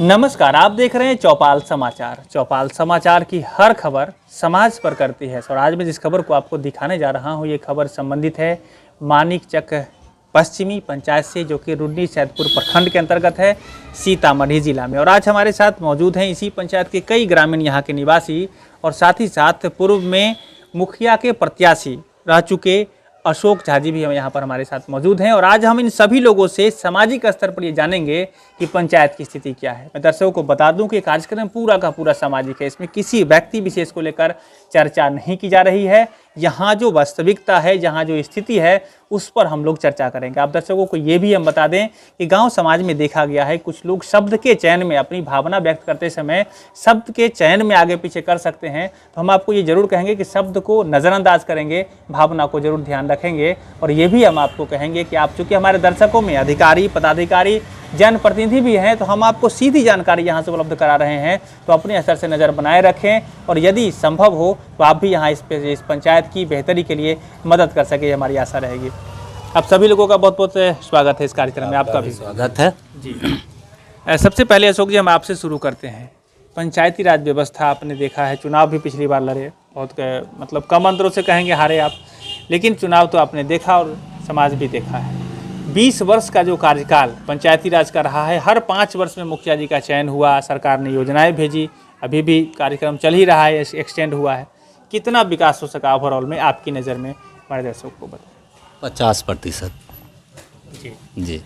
नमस्कार, आप देख रहे हैं चौपाल समाचार। चौपाल समाचार की हर खबर समाज पर करती है और आज मैं जिस खबर को आपको दिखाने जा रहा हूं, ये खबर संबंधित है मानिकचक पश्चिमी पंचायत से, जो कि रुन्नी सैदपुर प्रखंड के अंतर्गत है, सीतामढ़ी जिला में। और आज हमारे साथ मौजूद हैं इसी पंचायत के कई ग्रामीण यहाँ के निवासी और साथ ही साथ पूर्व में मुखिया के प्रत्याशी रह चुके अशोक झा जी भी यहाँ पर हमारे साथ मौजूद हैं। और आज हम इन सभी लोगों से सामाजिक स्तर पर ये जानेंगे कि पंचायत की स्थिति क्या है। मैं दर्शकों को बता दूं कि कार्यक्रम पूरा का पूरा सामाजिक है, इसमें किसी व्यक्ति विशेष को लेकर चर्चा नहीं की जा रही है। यहाँ जो वास्तविकता है, जहाँ जो स्थिति है, उस पर हम लोग चर्चा करेंगे। आप दर्शकों को ये भी हम बता दें कि गांव समाज में देखा गया है कुछ लोग शब्द के चयन में अपनी भावना व्यक्त करते समय शब्द के चयन में आगे पीछे कर सकते हैं। तो हम आपको ये जरूर कहेंगे कि शब्द को नज़रअंदाज करेंगे, भावना को जरूर ध्यान रखेंगे। और ये भी हम आपको कहेंगे कि आप चूँकि हमारे दर्शकों में अधिकारी, पदाधिकारी, जनप्रतिनिधि भी हैं, तो हम आपको सीधी जानकारी यहाँ से उपलब्ध करा रहे हैं। तो अपने स्तर से नज़र बनाए रखें और यदि संभव हो तो आप भी यहाँ इस पंचायत की बेहतरी के लिए मदद कर सके, हमारी आशा रहेगी। आप सभी लोगों का बहुत बहुत स्वागत है इस कार्यक्रम में। आपका भी स्वागत है जी। सबसे पहले अशोक जी, हम आपसे शुरू करते हैं। पंचायती राज व्यवस्था आपने देखा है, चुनाव भी पिछली बार लड़े, बहुत मतलब कम अंतरों से कहेंगे हारे आप, लेकिन चुनाव तो आपने देखा और समाज भी देखा है। 20 वर्ष का जो कार्यकाल पंचायती राज का रहा है, हर 5 वर्ष में मुखिया जी का चयन हुआ, सरकार ने योजनाएं भेजी, अभी भी कार्यक्रम चल ही रहा है, एक्सटेंड हुआ है। कितना विकास हो सका ओवरऑल में आपकी नज़र में, हमारे दर्शकों को बताएं। 50% जी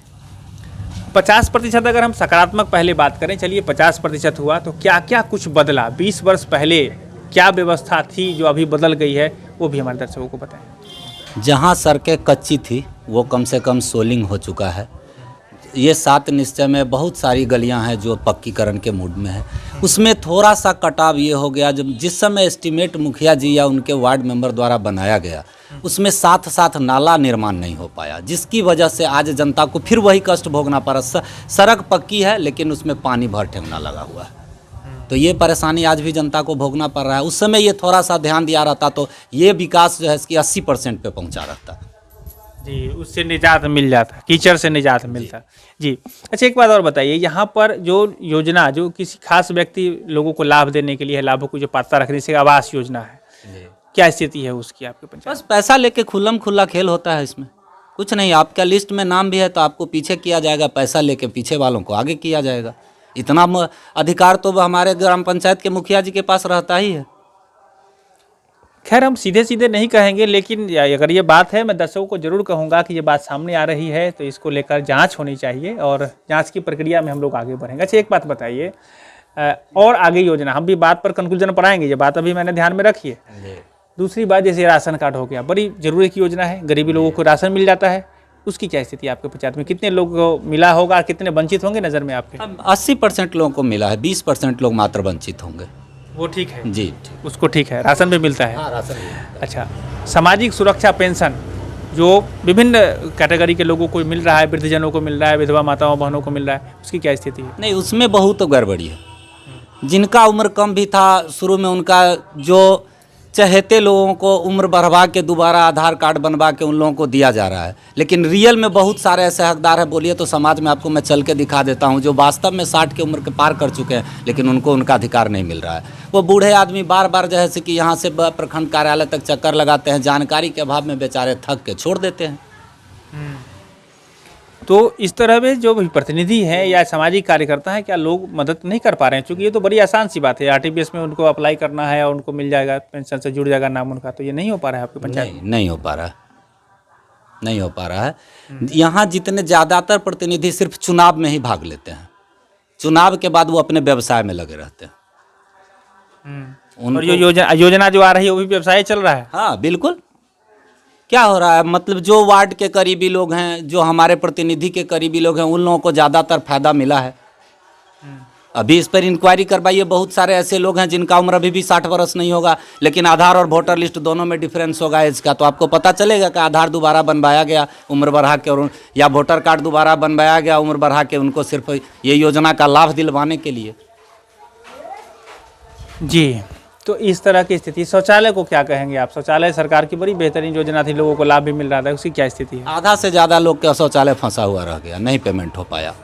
50% अगर हम सकारात्मक पहले बात करें, चलिए 50% हुआ तो क्या क्या कुछ बदला? 20 वर्ष पहले क्या व्यवस्था थी जो अभी बदल गई है, वो भी हमारे दर्शकों को बताएं। जहाँ सड़कें कच्ची थी वो कम से कम सोलिंग हो चुका है। ये 7 निश्चय में बहुत सारी गलियां हैं जो पक्कीकरण के मूड में है। उसमें थोड़ा सा कटाव ये हो गया, जब जिस समय एस्टीमेट मुखिया जी या उनके वार्ड मेंबर द्वारा बनाया गया, उसमें साथ साथ नाला निर्माण नहीं हो पाया, जिसकी वजह से आज जनता को फिर वही कष्ट भोगना पड़ा। सड़क पक्की है लेकिन उसमें पानी भर ठेवना लगा हुआ है, तो ये परेशानी आज भी जनता को भोगना पड़ रहा है। उस समय ये थोड़ा सा ध्यान दिया रहता तो ये विकास जो है इसकी 80% पे पहुंचा रहता जी, उससे निजात मिल जाता, कीचड़ से निजात मिलता जी। अच्छा, एक बात और बताइए, यहाँ पर जो योजना जो किसी खास व्यक्ति लोगों को लाभ देने के लिए है, लाभों को जो पात्रता रखने से आवास योजना है, क्या स्थिति है उसकी आपके पंचायत? बस पैसा लेके खुल्लम खुल्ला खेल होता है इसमें, कुछ नहीं। आपका लिस्ट में नाम भी है तो आपको पीछे किया जाएगा, पैसा लेके पीछे वालों को आगे किया जाएगा। इतना अधिकार तो हमारे ग्राम पंचायत के मुखिया जी के पास रहता ही है। खैर, हम सीधे सीधे नहीं कहेंगे, लेकिन अगर ये बात है, मैं दर्शकों को जरूर कहूँगा कि ये बात सामने आ रही है तो इसको लेकर जांच होनी चाहिए और जांच की प्रक्रिया में हम लोग आगे बढ़ेंगे। अच्छा, एक बात बताइए, और आगे योजना, हम भी बात पर कंक्लूजन पर आएंगे, ये बात अभी मैंने ध्यान में रखी है। दूसरी बात, जैसे राशन कार्ड हो गया, बड़ी जरूरी की योजना है, गरीबी लोगों को राशन मिल जाता है, उसकी क्या स्थिति है आपके पंचायत में? कितने लोगों को मिला होगा, कितने वंचित होंगे नज़र में आपके? 80% लोगों को मिला है, 20% लोग मात्र वंचित होंगे। वो ठीक है जी, उसको ठीक है, राशन भी मिलता है। हाँ, राशन मिलता है। अच्छा, सामाजिक सुरक्षा पेंशन जो विभिन्न कैटेगरी के लोगों को मिल रहा है, वृद्धजनों को मिल रहा है, विधवा माताओं बहनों को मिल रहा है, उसकी क्या स्थिति है? नहीं, उसमें बहुत गड़बड़ी है। जिनका उम्र कम भी था शुरू में, उनका जो चहेते लोगों को उम्र बढ़वा के दोबारा आधार कार्ड बनवा के उन लोगों को दिया जा रहा है, लेकिन रियल में बहुत सारे ऐसे हकदार हैं। बोलिए तो समाज में आपको मैं चल के दिखा देता हूं, जो वास्तव में 60 की उम्र के पार कर चुके हैं लेकिन उनको उनका अधिकार नहीं मिल रहा है। वो बूढ़े आदमी बार बार जो है कि यहाँ से प्रखंड कार्यालय तक चक्कर लगाते हैं, जानकारी के अभाव में बेचारे थक के छोड़ देते हैं। तो इस तरह में जो भी प्रतिनिधि हैं या सामाजिक कार्यकर्ता हैं, क्या लोग मदद नहीं कर पा रहे हैं? क्योंकि ये तो बड़ी आसान सी बात है, आरटीपीएस में उनको अप्लाई करना है और उनको मिल जाएगा, पेंशन से जुड़ जाएगा नाम उनका, तो ये नहीं हो पा रहा है आपके पंचायत? नहीं हो पा रहा है, नहीं हो पा रहा है। यहाँ जितने ज़्यादातर प्रतिनिधि सिर्फ चुनाव में ही भाग लेते हैं, चुनाव के बाद वो अपने व्यवसाय में लगे रहते हैं। और ये योजना जो आ रही है वो भी व्यवसाय चल रहा है? हाँ बिल्कुल। क्या हो रहा है, मतलब जो वार्ड के करीबी लोग हैं, जो हमारे प्रतिनिधि के करीबी लोग हैं, उन लोगों को ज़्यादातर फायदा मिला है। अभी इस पर इंक्वायरी करवाइए, बहुत सारे ऐसे लोग हैं जिनका उम्र अभी भी 60 वर्ष नहीं होगा, लेकिन आधार और वोटर लिस्ट दोनों में डिफरेंस होगा एज का, तो आपको पता चलेगा कि आधार दोबारा बनवाया गया उम्र बढ़ा के, और या वोटर कार्ड दोबारा बनवाया गया उम्र बढ़ा के, उनको सिर्फ ये योजना का लाभ दिलवाने के लिए। जी, तो इस तरह की स्थिति। शौचालय को क्या कहेंगे आप? शौचालय सरकार की बड़ी बेहतरीन योजना थी, लोगों को लाभ भी मिल रहा था, उसकी क्या स्थिति है? आधा से ज़्यादा लोग का शौचालय फंसा हुआ रह गया, नहीं पेमेंट हो पाया।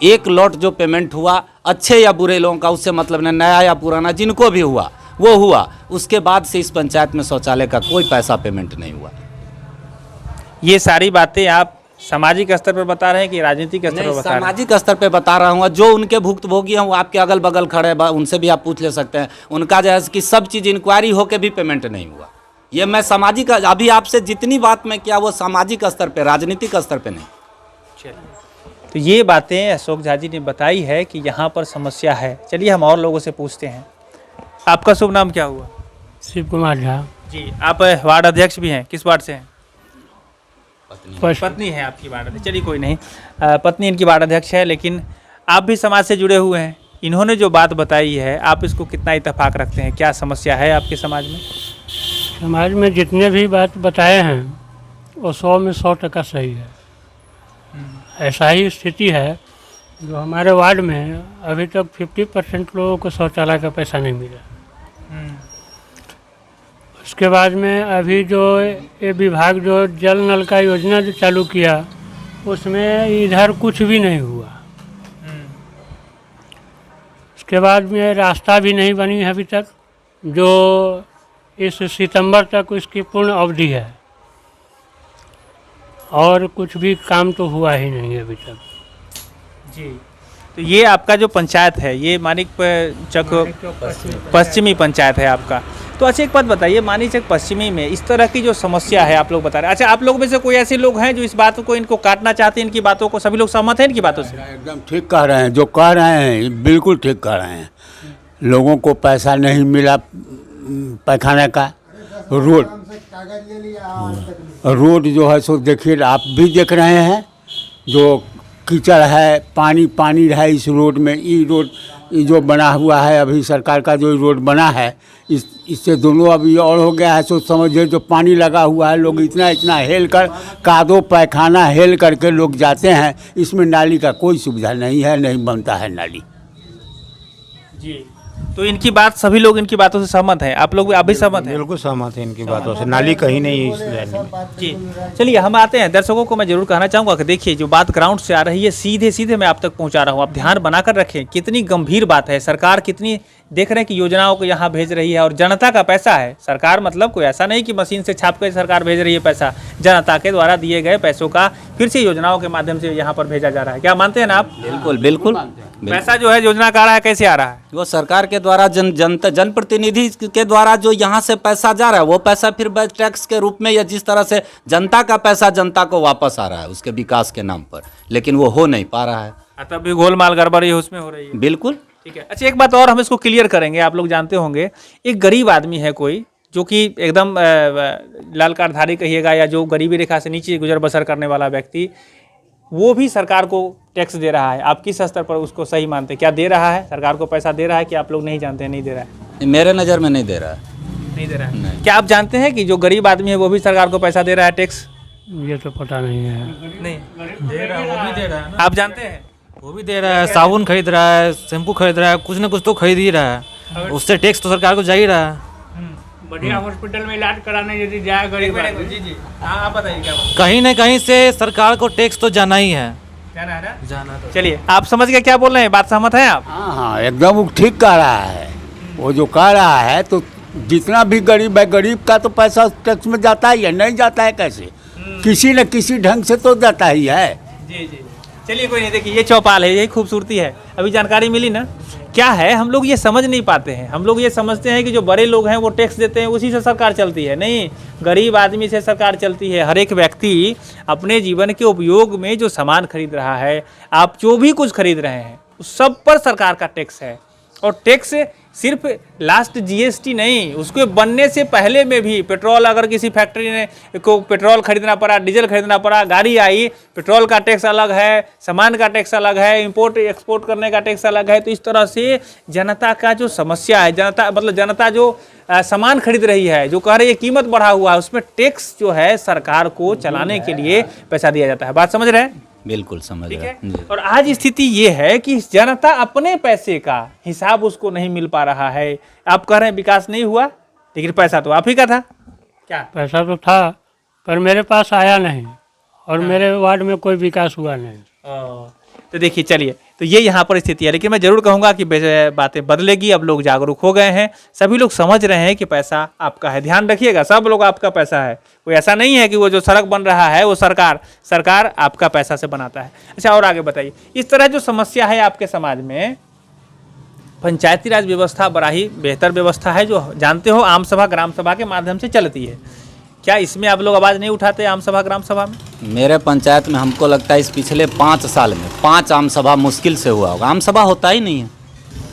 एक लॉट जो पेमेंट हुआ अच्छे या बुरे लोगों का उससे मतलब नहीं, नया या पुराना जिनको भी हुआ वो हुआ। उसके बाद से इस पंचायत में शौचालय का कोई पैसा पेमेंट नहीं हुआ। ये सारी बातें आप सामाजिक स्तर पर बता रहे हैं कि राजनीतिक स्तर पर बता रहे हैं? सामाजिक स्तर पे बता रहा हूँ। जो उनके भुक्तभोगी हैं वो आपके अगल बगल खड़े हैं, उनसे भी आप पूछ ले सकते हैं। उनका जो है कि सब चीज़ इंक्वायरी होके भी पेमेंट नहीं हुआ। ये मैं सामाजिक, अभी आपसे जितनी बात मैं किया वो सामाजिक स्तर पे, राजनीतिक स्तर पे नहीं। चलिए, तो ये बातें अशोक झा जी ने बताई है कि यहाँ पर समस्या है। चलिए हम और लोगों से पूछते हैं। आपका शुभ नाम क्या हुआ? शिव कुमार झा। जी, आप वार्ड अध्यक्ष भी हैं, किस वार्ड से हैं? फर्स्ट पत्नी है आपकी वार्ड अध्यक्ष, चलिए कोई नहीं, पत्नी इनकी वार्ड अध्यक्ष है, लेकिन आप भी समाज से जुड़े हुए हैं। इन्होंने जो बात बताई है आप इसको कितना इत्तेफाक रखते हैं? क्या समस्या है आपके समाज में? समाज में जितने भी बात बताए हैं वो 100 में 100% सही है। ऐसा ही स्थिति है जो हमारे वार्ड में अभी तक 50% लोगों को शौचालय का पैसा नहीं मिला। उसके बाद में अभी जो ये विभाग जो जल नल का योजना जो चालू किया उसमें इधर कुछ भी नहीं हुआ। उसके बाद में रास्ता भी नहीं बनी है अभी तक, जो इस सितंबर तक उसकी पूर्ण अवधि है, और कुछ भी काम तो हुआ ही नहीं है अभी तक। जी, तो ये आपका जो पंचायत है ये मानिक चक पश्चिमी पंचायत है आपका। तो अच्छा एक बात बताइए, मानिक चक पश्चिमी में इस तरह की जो समस्या है आप लोग बता रहे हैं, अच्छा आप लोग में से कोई ऐसे लोग हैं जो इस बात को इनको काटना चाहते हैं? इनकी बातों को सभी लोग सहमत हैं इनकी बातों से? एकदम ठीक कह रहे हैं, जो कह रहे हैं बिल्कुल ठीक कह रहे हैं। लोगों को पैसा नहीं मिला पैखाने का। रोड जो है सो देखिए, आप भी देख रहे हैं जो कीचड़ है, पानी पानी है इस रोड में। ये जो बना हुआ है अभी सरकार का जो रोड बना है, इससे दोनों अभी और हो गया है। सो समझिए जो पानी लगा हुआ है, लोग इतना इतना हेल कर कादो पैखाना हेल करके लोग जाते हैं। इसमें नाली का कोई सुविधा नहीं है, नहीं बनता है नाली। जी, तो इनकी बात, सभी लोग इनकी बातों से सहमत हैं? आप लोग भी सहमत हैं? बिल्कुल सहमत है इनकी बातों से। नाली कहीं नहीं है इस लाइन में। जी, चलिए हम आते हैं। दर्शकों को मैं जरूर कहना चाहूँगा कि देखिए जो बात ग्राउंड से आ रही है सीधे सीधे मैं आप तक पहुँचा रहा हूँ। आप ध्यान बनाकर रखें, कितनी गंभीर बात है। सरकार कितनी देख रहे हैं कि योजनाओं को यहाँ भेज रही है और जनता का पैसा है। सरकार मतलब कोई ऐसा नहीं कि मशीन से छाप कर सरकार भेज रही है पैसा, जनता के द्वारा दिए गए पैसों का फिर से योजनाओं के माध्यम से यहाँ पर भेजा जा रहा है। क्या मानते हैं ना आप? बिल्कुल बिल्कुल। पैसा जो है योजना का आ रहा है, कैसे आ रहा है? वो सरकार के द्वारा जनप्रतिनिधि के द्वारा जो यहाँ से पैसा जा रहा है वो पैसा फिर टैक्स के रूप में या जिस तरह से जनता का पैसा जनता को वापस आ रहा है उसके विकास के नाम पर, लेकिन वो हो नहीं पा रहा है। तब भी गोलमाल गड़बड़ी उसमें हो रही है। बिल्कुल ठीक है। अच्छा एक बात और हम इसको क्लियर करेंगे। आप लोग जानते होंगे एक गरीब आदमी है कोई जो कि एकदम लाल कार्डधारी कहिएगा या जो गरीबी रेखा से नीचे गुजर बसर करने वाला व्यक्ति, वो भी सरकार को टैक्स दे रहा है। आप किस स्तर पर उसको सही मानते हैं? क्या दे रहा है? सरकार को पैसा दे रहा है कि आप लोग नहीं जानते हैं नहीं दे रहा है? मेरे नज़र में नहीं दे रहा है। नहीं दे रहा है। क्या आप जानते हैं कि जो गरीब आदमी है वो भी सरकार को पैसा दे रहा है टैक्स? ये तो पता नहीं है। नहीं दे रहा है, वो भी दे रहा है। आप जानते हैं? वो भी दे रहा है, साबुन खरीद रहा है, शैम्पू खरीद रहा है, कुछ ना कुछ तो खरीद ही रहा है, उससे टैक्स तो सरकार को जा ही रहा है। बढ़िया हॉस्पिटल में इलाज कराने यदि जाए गरीब आदमी। जी जी, हाँ आप बताइए क्या बात? कहीं ना कहीं से सरकार को टैक्स तो जाना ही है। जाना है ना? जाना तो चलिए आप समझ गए क्या बोल रहे हैं? बात सहमत हैं आप? हाँ हाँ एकदम वो ठीक कह रहा है। वो जो कह रहा है तो जितना भी गरीब है, गरीब का तो पैसा टैक्स में जाता ही है, नहीं जाता है कैसे? किसी न किसी ढंग से तो जाता ही है। जी जी, चलिए कोई नहीं। देखिए ये चौपाल है, यही खूबसूरती है। अभी जानकारी मिली ना? क्या है, हम लोग ये समझ नहीं पाते हैं। हम लोग ये समझते हैं कि जो बड़े लोग हैं वो टैक्स देते हैं, उसी से सरकार चलती है। नहीं, गरीब आदमी से सरकार चलती है। हर एक व्यक्ति अपने जीवन के उपयोग में जो सामान खरीद रहा है, आप जो भी कुछ खरीद रहे हैं, उस सब पर सरकार का टैक्स है। और टैक्स सिर्फ लास्ट जीएसटी नहीं, उसके बनने से पहले में भी पेट्रोल, अगर किसी फैक्ट्री ने को पेट्रोल खरीदना पड़ा, डीजल खरीदना पड़ा, गाड़ी आई, पेट्रोल का टैक्स अलग है, सामान का टैक्स अलग है, इंपोर्ट एक्सपोर्ट करने का टैक्स अलग है। तो इस तरह से जनता का जो समस्या है, जनता जो सामान खरीद रही है, जो कह रही है कीमत बढ़ा हुआ है, उसमें टैक्स जो है सरकार को चलाने के लिए पैसा दिया जाता है। बात समझ रहे हैं? बिल्कुल समझ ठीक रहा है। है। और आज स्थिति ये है कि जनता अपने पैसे का हिसाब उसको नहीं मिल पा रहा है। आप कह रहे हैं विकास नहीं हुआ, लेकिन पैसा तो आप ही का था। क्या पैसा तो था पर मेरे पास आया नहीं, और मेरे वार्ड में कोई विकास हुआ नहीं। तो देखिए, चलिए तो ये यहाँ पर स्थिति है। लेकिन मैं जरूर कहूँगा कि बातें बदलेगी, अब लोग जागरूक हो गए हैं, सभी लोग समझ रहे हैं कि पैसा आपका है। ध्यान रखिएगा, सब लोग आपका पैसा है, कोई ऐसा नहीं है कि वो जो सड़क बन रहा है वो सरकार आपका पैसा से बनाता है। अच्छा, और आगे बताइए, इस तरह जो समस्या है आपके समाज में, पंचायती राज व्यवस्था बड़ा ही बेहतर व्यवस्था है, जो जानते हो आम सभा ग्राम सभा के माध्यम से चलती है। क्या इसमें आप लोग आवाज़ नहीं उठाते आम सभा ग्राम सभा में? मेरे पंचायत में हमको लगता है इस पिछले 5 साल में 5 आम सभा मुश्किल से हुआ होगा। आम सभा होता ही नहीं है,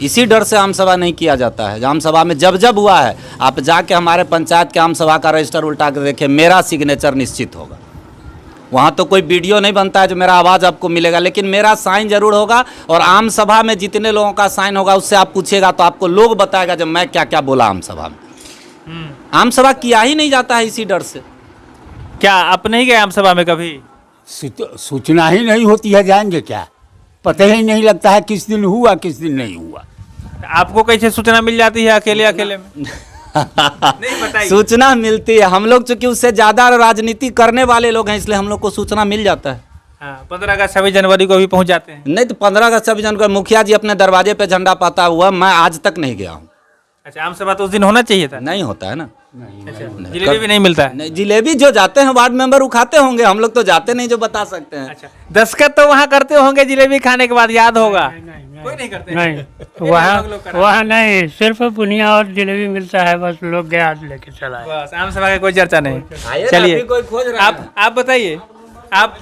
इसी डर से आम सभा नहीं किया जाता है। आम सभा में जब हुआ है, आप जाके हमारे पंचायत के आम सभा का रजिस्टर उल्टा के देखें, मेरा सिग्नेचर निश्चित होगा। वहाँ तो कोई वीडियो नहीं बनता है जो मेरा आवाज़ आपको मिलेगा, लेकिन मेरा साइन जरूर होगा। और आम सभा में जितने लोगों का साइन होगा उससे आप पूछिएगा तो आपको लोग बताएगा जब मैं क्या क्या बोला आम सभा में। आम सभा किया ही नहीं जाता है इसी डर से। क्या आप नहीं गए आम सभा में कभी? सूचना ही नहीं होती है, जाएंगे क्या? पता ही नहीं लगता है किस दिन हुआ किस दिन नहीं हुआ। आपको कैसे सूचना मिल जाती है अकेले में? नहीं बताइए। सूचना मिलती है, हम लोग चूंकि उससे ज़्यादा राजनीति करने वाले लोग हैं इसलिए हम लोग को सूचना मिल जाता है। 15 अगस्त 26 जनवरी को भी पहुंच जाते हैं? नहीं तो 15 अगस्त 26 जनवरी मुखिया जी अपने दरवाजे पे झंडा पाता हुआ मैं आज तक नहीं गया हूँ। अच्छा, आम सभा तो उस दिन होना चाहिए था? नहीं होता है ना। अच्छा, जिलेबी भी नहीं मिलता है? नहीं, जिलेबी जो जाते हैं वार्ड मेंबर उठाते होंगे, हम लोग तो जाते नहीं जो बता सकते हैं। अच्छा, दस्तखत तो वहाँ करते होंगे जिलेबी खाने के बाद, याद होगा? कोई नहीं करते? नहीं, वहाँ नहीं, सिर्फ बुनिया और जलेबी मिलता है, बस लोग गया लेके चला है। बस, आम सभा की कोई चर्चा नहीं। चलिए, आप बताइए, आप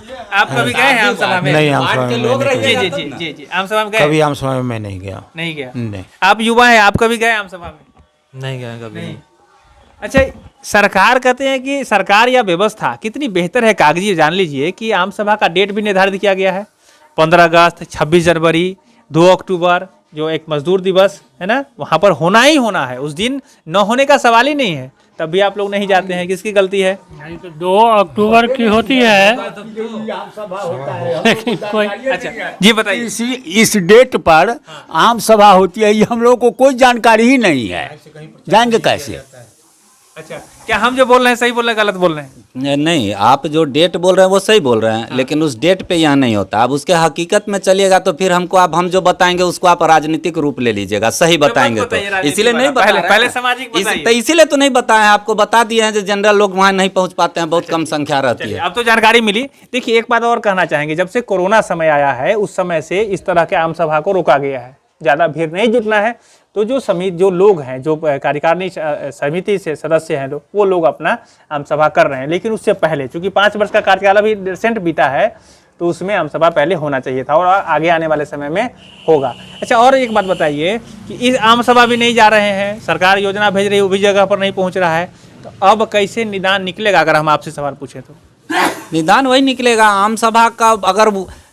कभी गए हैं आम सभा में? नहीं, आम सभा में जी, आम सभा में गए? कभी आम सभा में मैं नहीं गया। नहीं गया? नहीं। आप युवा हैं, आप कभी गए आम सभा में? नहीं गया कभी। नहीं। अच्छा, सरकार कहते हैं कि सरकार या व्यवस्था कितनी बेहतर है कागजी, जान लीजिए कि आम सभा का डेट भी निर्धारित किया गया है। 15 अगस्त, 26 जनवरी, 2 अक्टूबर, जो एक मजदूर दिवस है ना, वहाँ पर होना ही होना है। उस दिन न होने का सवाल ही नहीं है, तब भी आप लोग नहीं जाते हैं। किसकी गलती है? नहीं तो 2 अक्टूबर की होती है, लेकिन कोई अच्छा जी बताइए। इस डेट पर आम सभा होती है, ये हम लोग को कोई जानकारी ही नहीं है, जाएंगे कैसे? अच्छा, क्या हम जो बोल रहे हैं सही बोल रहे हैं, गलत बोल रहे हैं? नहीं, आप जो डेट बोल रहे हैं वो सही बोल रहे हैं, लेकिन उस डेट पे यहाँ नहीं होता। आप उसके हकीकत में चलिएगा तो फिर हमको हम जो बताएंगे उसको आप राजनीतिक रूप ले लीजिएगा, सही बताएंगे तो। इसीलिए नहीं बता रहे हैं। पहले सामाजिक बताइए। तो इसीलिए तो नहीं बताए, आपको बता दिए हैं जो जनरल लोग वहाँ नहीं पहुँच पाते हैं, बहुत कम संख्या रहती है। अब तो जानकारी मिली। देखिए, एक बात और कहना चाहेंगे, जब से कोरोना समय आया है उस समय से इस तरह के आम सभा को रोका गया है, ज़्यादा भीड़ नहीं जुटना है। तो जो लोग हैं, जो कार्यकारिणी समिति से सदस्य हैं लोग, वो लोग अपना आम सभा कर रहे हैं। लेकिन उससे पहले, चूंकि 5 वर्ष का कार्यकाल अभी रिसेंट बीता है, तो उसमें आम सभा पहले होना चाहिए था और आगे आने वाले समय में होगा। अच्छा, और एक बात बताइए कि इस आम सभा भी नहीं जा रहे हैं, सरकार योजना भेज रही है, वो भी जगह पर नहीं पहुँच रहा है, तो अब कैसे निदान निकलेगा? अगर हम आपसे सवाल पूछें तो निदान वही निकलेगा। आम सभा का अगर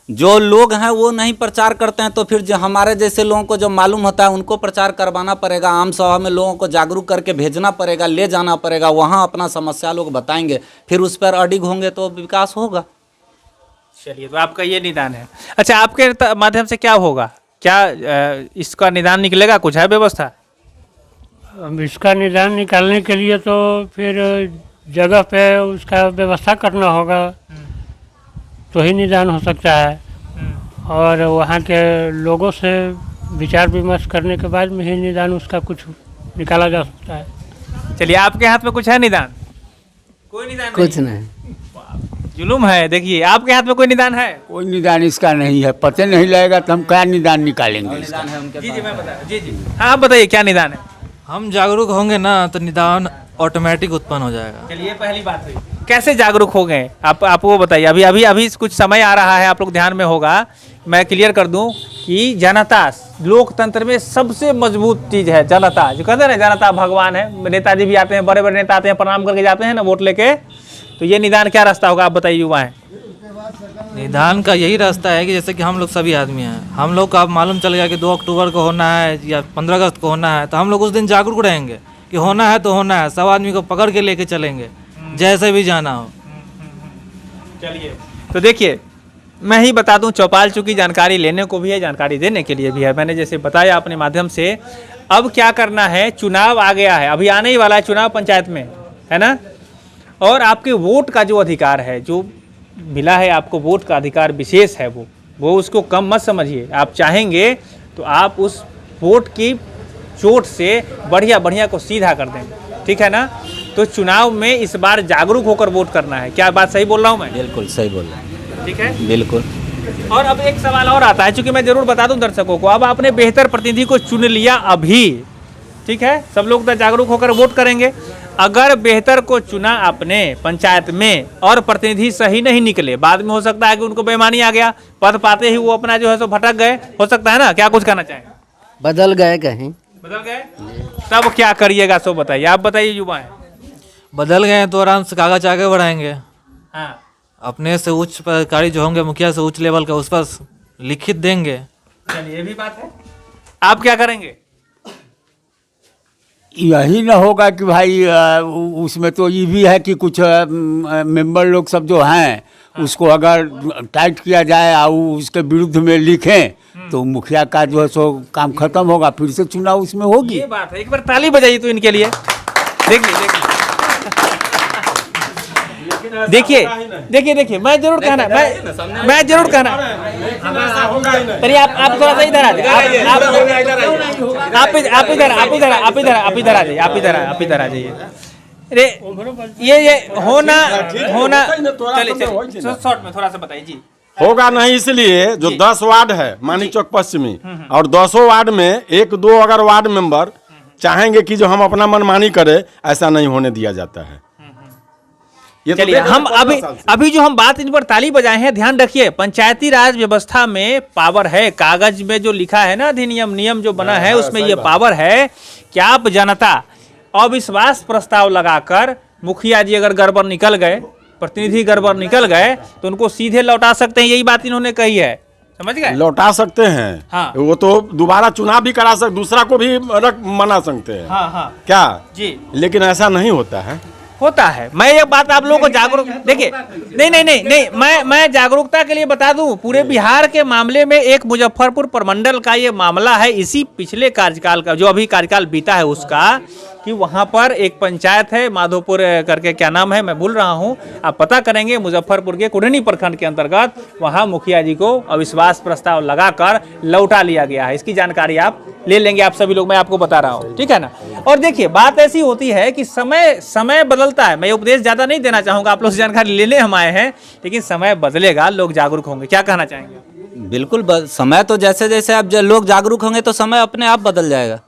जो लोग हैं वो नहीं प्रचार करते हैं तो फिर जो हमारे जैसे लोगों को जो मालूम होता है उनको प्रचार करवाना पड़ेगा। आम सभा में लोगों को जागरूक करके भेजना पड़ेगा, ले जाना पड़ेगा, वहाँ अपना समस्या लोग बताएंगे, फिर उस पर अडिग होंगे तो विकास होगा। चलिए, तो आपका ये निदान है। अच्छा, आपके माध्यम से क्या होगा? क्या इसका निदान निकलेगा? कुछ है व्यवस्था? अब इसका निदान निकालने के लिए तो फिर जगह पे उसका व्यवस्था करना होगा, तो ही निदान हो सकता है। और वहाँ के लोगों से विचार विमर्श करने के बाद में ही निदान उसका कुछ निकाला जा सकता है। चलिए, आपके हाथ में कुछ है निदान? कोई निदान? कुछ नहीं। जुलूम है। देखिए, आपके हाथ में कोई निदान है? कोई निदान इसका नहीं है, पता नहीं लगेगा तो हम क्या निदान निकालेंगे इसका? जी, मैं बता। जी, हाँ, आप बताइए क्या निदान है? हम जागरूक होंगे ना तो निदान ऑटोमेटिक उत्पन्न हो जाएगा। चलिए, पहली बात हुई। कैसे जागरूक हो गए आप वो बताइए। अभी कुछ समय आ रहा है, आप लोग ध्यान में होगा, मैं क्लियर कर दूं कि जनता लोकतंत्र में सबसे मजबूत चीज़ है। जनता, जो कहते हैं ना, जनता भगवान है। नेताजी भी आते हैं, बड़े बड़े नेता आते हैं, प्रणाम करके जाते हैं ना वोट लेके। तो ये निदान क्या रास्ता होगा, आप बताइए युवा हैं? निदान का यही रास्ता है कि जैसे कि हम लोग सभी आदमी हैं, हम लोग को अब मालूम चल गया कि 2 अक्टूबर को होना है या 15 अगस्त को होना है, तो हम लोग उस दिन जागरूक रहेंगे कि होना है तो होना है। सब आदमी को पकड़ के लेके चलेंगे, जैसे भी जाना हो। चलिए, तो देखिए, मैं ही बता दूं, चौपाल चूंकि जानकारी लेने को भी है, जानकारी देने के लिए भी है। मैंने जैसे बताया अपने माध्यम से, अब क्या करना है, चुनाव आ गया है, अभी आने ही वाला है चुनाव पंचायत में, है ना। और आपके वोट का जो अधिकार है, जो मिला है आपको, वोट का अधिकार विशेष है, वो वो उसको कम मत समझिए। आप चाहेंगे तो आप उस वोट की चोट से बढ़िया बढ़िया को सीधा कर देंगे, ठीक है ना। तो चुनाव में इस बार जागरूक होकर वोट करना है। क्या बात सही बोल रहा हूँ मैं? बिल्कुल सही बोल रहे हैं, ठीक है, बिल्कुल। और अब एक सवाल और आता है, चूंकि मैं जरूर बता दूं दर्शकों को, अब आपने बेहतर प्रतिनिधि को चुन लिया अभी, ठीक है, सब लोग तो जागरूक होकर वोट करेंगे। अगर बेहतर को चुना आपने पंचायत में और प्रतिनिधि सही नहीं निकले, बाद में हो सकता है कि उनको बेईमानी आ गया, पद पाते ही वो अपना जो है सो भटक गए, हो सकता है ना। क्या कुछ कहना चाहेंगे? बदल गए कहीं, बदल गए, तब क्या करिएगा सो बताइए, आप बताइए युवा हैं। बदल गए हैं तो आराम से कागज आगे बढ़ाएंगे। हाँ, अपने से उच्च अधिकारी जो होंगे, मुखिया से उच्च लेवल का, उस पर लिखित देंगे। चलिए ये भी बात है। आप क्या करेंगे? यही न होगा कि भाई उसमें तो ये भी है कि कुछ मेंबर लोग सब जो हैं उसको अगर टाइट किया जाए और उसके विरुद्ध में लिखें तो मुखिया का जो है सो काम खत्म होगा, फिर से चुनाव उसमें होगी। ये बात है, एक बार ताली बजाइए तो इनके लिए। देखिए मैं जरूर कहना, मैं जरूर कहना। चलिए आप थोड़ा सा इधर आ जाइए, आप इधर आ जाइए। अरे ये होना चलिए शॉर्ट में थोड़ा सा बताइए जी। होगा नहीं, इसलिए जो 10 वार्ड है मानिक चौक पश्चिमी और 200 वार्ड में 1-2 अगर वार्ड मेंबर चाहेंगे कि जो हम अपना मनमानी करें, ऐसा नहीं होने दिया जाता है। चलिए हम अभी जो हम बात इन पर ताली बजाए हैं, ध्यान रखिए, पंचायती राज व्यवस्था में पावर है, कागज में जो लिखा है ना, अधिनियम नियम जो बना है उसमें ये पावर है कि आप जनता अविश्वास प्रस्ताव लगाकर मुखिया जी अगर गड़बड़ निकल गए, प्रतिनिधि गड़बड़ निकल गए तो उनको सीधे लौटा सकते हैं। यही बात इन्होंने कही है, समझ गए? लौटा सकते हैं। हाँ। वो तो दोबारा चुनाव भी करा सकते, दूसरा को भी मना सकते हैं। हाँ क्या जी, लेकिन ऐसा नहीं होता है। होता है। मैं एक बात आप लोगों को जागरूक, देखिए नहीं, मैं जागरूकता के लिए बता दूं, पूरे बिहार के मामले में एक मुजफ्फरपुर प्रमंडल का ये मामला है, इसी पिछले कार्यकाल का, जो अभी कार्यकाल बीता है उसका, कि वहां पर एक पंचायत है माधोपुर करके, क्या नाम है मैं भूल रहा हूं, आप पता करेंगे, मुजफ्फरपुर के कुढ़नी प्रखंड के अंतर्गत, वहां मुखिया जी को अविश्वास प्रस्ताव लगाकर लौटा लिया गया है। इसकी जानकारी आप ले लेंगे, आप सभी लोग, मैं आपको बता रहा हूं, ठीक है ना। और देखिए बात ऐसी होती है कि समय बदलता है। मैं उपदेश ज्यादा नहीं देना चाहूंगा, आप लोग से जानकारी लेने हम आए हैं, लेकिन समय बदलेगा, लोग जागरूक होंगे। क्या कहना चाहेंगे? बिल्कुल, समय तो जैसे जैसे अब लोग जागरूक होंगे तो समय अपने आप बदल जाएगा।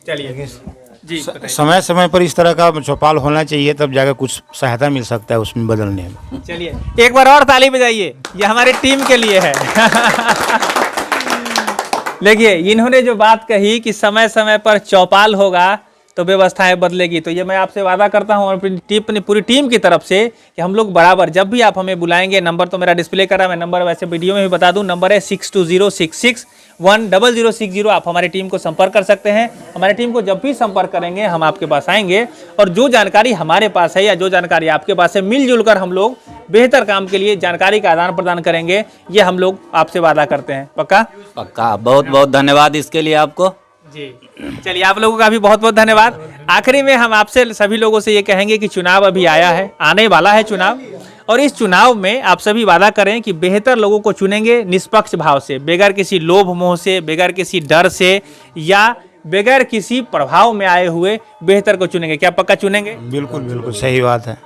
चलिए जी, समय समय पर इस तरह का चौपाल होना चाहिए, तब जाकर कुछ सहायता मिल सकता है उसमें बदलने में। चलिए एक बार और ताली बजाइए, ये हमारी टीम के लिए है। देखिए इन्होंने जो बात कही कि समय समय पर चौपाल होगा तो व्यवस्थाएं बदलेगी, तो ये मैं आपसे वादा करता हूं और अपनी पूरी टीम की तरफ से कि हम लोग बराबर जब भी आप हमें बुलाएंगे, नंबर तो मेरा डिस्प्ले कर रहा है, मैं नंबर वैसे वीडियो में भी बता दूं, नंबर है 6206610060। आप हमारी टीम को संपर्क कर सकते हैं। हमारी टीम को जब भी संपर्क करेंगे हम आपके पास आएंगे और जो जानकारी हमारे पास है या जो जानकारी आपके पास है, मिलजुल कर हम लोग बेहतर काम के लिए जानकारी का आदान प्रदान करेंगे, ये हम लोग आपसे वादा करते हैं। पक्का? पक्का। बहुत बहुत धन्यवाद इसके लिए आपको जी। चलिए आप लोगों का भी बहुत बहुत धन्यवाद। आखिरी में हम आपसे सभी लोगों से ये कहेंगे कि चुनाव अभी आया है, आने वाला है चुनाव, और इस चुनाव में आप सभी वादा करें कि बेहतर लोगों को चुनेंगे निष्पक्ष भाव से, बगैर किसी लोभ मोह से, बगैर किसी डर से या बगैर किसी प्रभाव में आए हुए बेहतर को चुनेंगे। क्या पक्का चुनेंगे? बिल्कुल बिल्कुल सही बात है।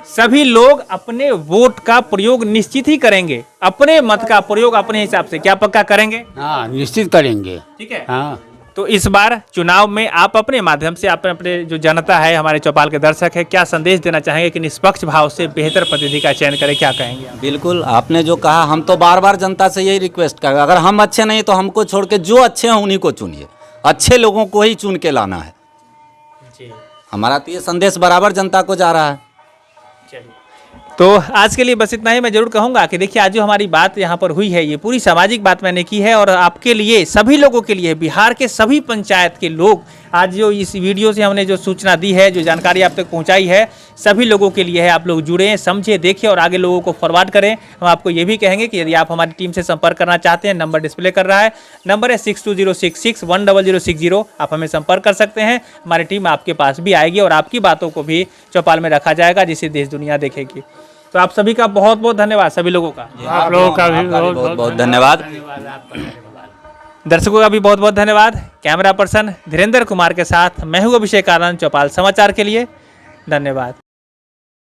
सभी लोग अपने वोट का प्रयोग निश्चित ही करेंगे, अपने मत का प्रयोग अपने हिसाब से। क्या पक्का करेंगे? हाँ, निश्चित करेंगे। ठीक है। हाँ, तो इस बार चुनाव में आप अपने माध्यम से अपने जो जनता है, हमारे चौपाल के दर्शक है, क्या संदेश देना चाहेंगे कि निष्पक्ष भाव से बेहतर प्रतिनिधि का चयन करें? क्या कहेंगे आप? बिल्कुल, आपने जो कहा, हम तो बार बार जनता से यही रिक्वेस्ट करेंगे, अगर हम अच्छे नहीं तो हमको छोड़ के जो अच्छे हैं उन्हीं को चुनिए, अच्छे लोगों को ही चुन के लाना है जी। हमारा तो ये संदेश बराबर जनता को जा रहा है। तो आज के लिए बस इतना ही। मैं जरूर कहूँगा कि देखिए आज जो हमारी बात यहाँ पर हुई है, ये पूरी सामाजिक बात मैंने की है और आपके लिए, सभी लोगों के लिए, बिहार के सभी पंचायत के लोग, आज जो इस वीडियो से हमने जो सूचना दी है, जो जानकारी आप तक पहुँचाई है, सभी लोगों के लिए है। आप लोग जुड़ें, समझे, देखें और आगे लोगों को फॉरवर्ड करें। हम आपको ये भी कहेंगे कि यदि आप हमारी टीम से संपर्क करना चाहते हैं, नंबर डिस्प्ले कर रहा है, नंबर है 6206610060। आप हमें संपर्क कर सकते हैं। हमारी टीम आपके पास भी आएगी और आपकी बातों को भी चौपाल में रखा जाएगा, जिसे देश दुनिया देखेगी। तो आप सभी का बहुत बहुत धन्यवाद, सभी लोगों का। आप लोगों का भी बहुत बहुत बहुत धन्यवाद। दर्शकों का भी बहुत बहुत धन्यवाद। कैमरा पर्सन धीरेन्द्र कुमार के साथ मैं हूँ अभिषेक आनंद, चौपाल समाचार के लिए। धन्यवाद।